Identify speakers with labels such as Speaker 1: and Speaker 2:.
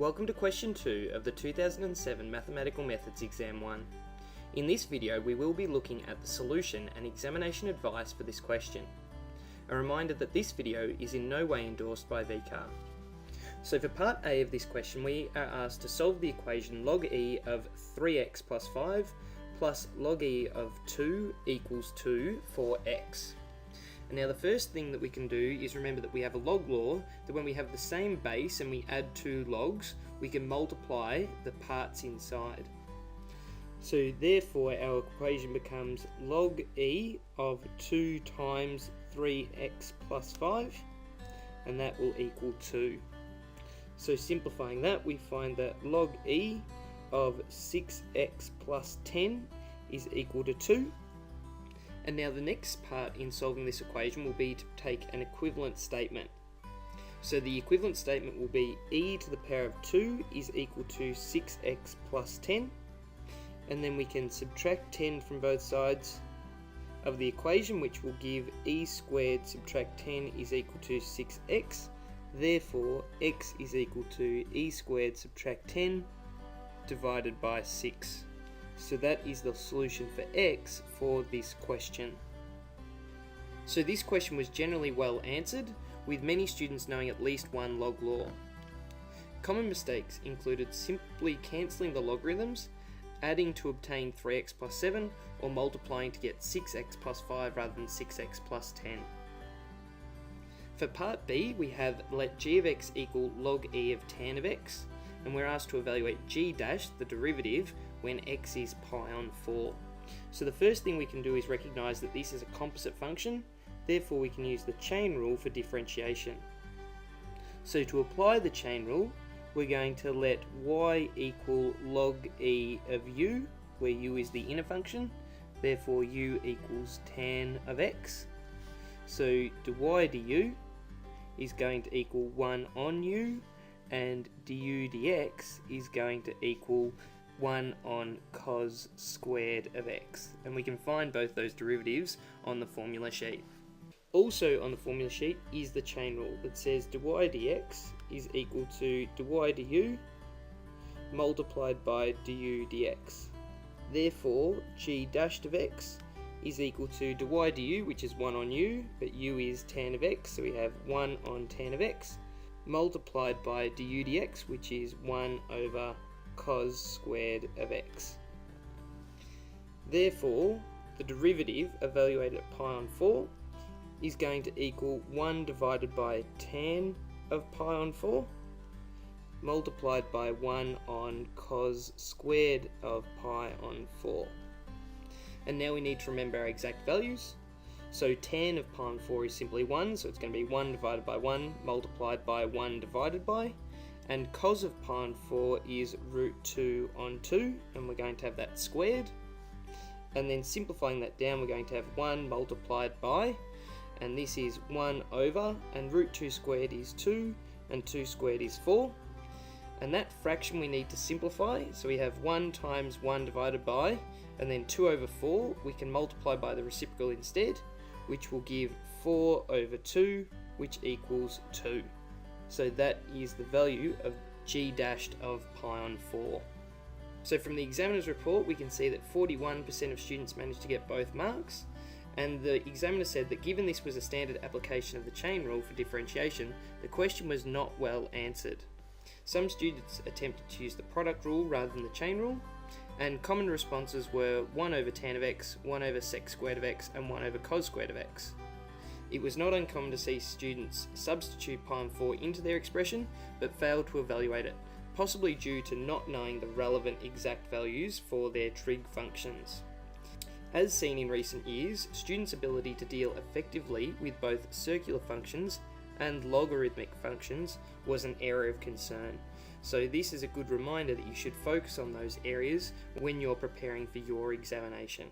Speaker 1: Welcome to question 2 of the 2007 Mathematical Methods Exam 1. In this video we will be looking at the solution and examination advice for this question. A reminder that this video is in no way endorsed by VCAA. So for part A of this question we are asked to solve the equation log e of 3x plus 5 plus log e of 2 equals 2 for x. And now the first thing that we can do is remember that we have a log law, that when we have the same base and we add two logs, we can multiply the parts inside. So therefore our equation becomes log e of 2 times 3x plus 5, and that will equal 2. So simplifying that, we find that log e of 6x plus 10 is equal to 2. And now the next part in solving this equation will be to take an equivalent statement. So the equivalent statement will be e to the power of 2 is equal to 6x plus 10. And then we can subtract 10 from both sides of the equation, which will give e squared subtract 10 is equal to 6x. Therefore, x is equal to e squared subtract 10 divided by 6. So that is the solution for x for this question. So this question was generally well answered, with many students knowing at least one log law. Common mistakes included simply cancelling the logarithms, adding to obtain 3x plus 7, or multiplying to get 6x plus 5 rather than 6x plus 10. For part B, we have let g of x equal log e of tan of x, and we're asked to evaluate g dash, the derivative, when x is pi on 4. So the first thing we can do is recognise that this is a composite function, therefore we can use the chain rule for differentiation. So to apply the chain rule, we're going to let y equal log e of u, where u is the inner function, therefore u equals tan of x. So dy du is going to equal 1 on u, and du dx is going to equal 1 on cos squared of x, and we can find both those derivatives on the formula sheet. Also on the formula sheet is the chain rule that says dy dx is equal to dy du multiplied by du dx. Therefore g dashed of x is equal to dy du, which is 1 on u, but u is tan of x, so we have 1 on tan of x, multiplied by du dx, which is 1 over cos squared of x. Therefore, the derivative evaluated at pi on 4 is going to equal 1 divided by tan of pi on 4 multiplied by 1 on cos squared of pi on 4. And now we need to remember our exact values. So tan of pi on 4 is simply 1, so it's going to be 1 divided by 1 multiplied by 1 divided by. And cos of pi on 4 is root 2 on 2, and we're going to have that squared. And then simplifying that down, we're going to have 1 multiplied by, and this is 1 over, and root 2 squared is 2, and 2 squared is 4. And that fraction we need to simplify, so we have 1 times 1 divided by, and then 2 over 4, we can multiply by the reciprocal instead, which will give 4 over 2, which equals 2. So that is the value of g dashed of pi on 4. So from the examiner's report we can see that 41% of students managed to get both marks, and the examiner said that given this was a standard application of the chain rule for differentiation, the question was not well answered. Some students attempted to use the product rule rather than the chain rule, and common responses were 1 over tan of x, 1 over sec squared of x, and 1 over cos squared of x. It was not uncommon to see students substitute pi on 4 into their expression, but fail to evaluate it, possibly due to not knowing the relevant exact values for their trig functions. As seen in recent years, students' ability to deal effectively with both circular functions and logarithmic functions was an area of concern. So this is a good reminder that you should focus on those areas when you're preparing for your examination.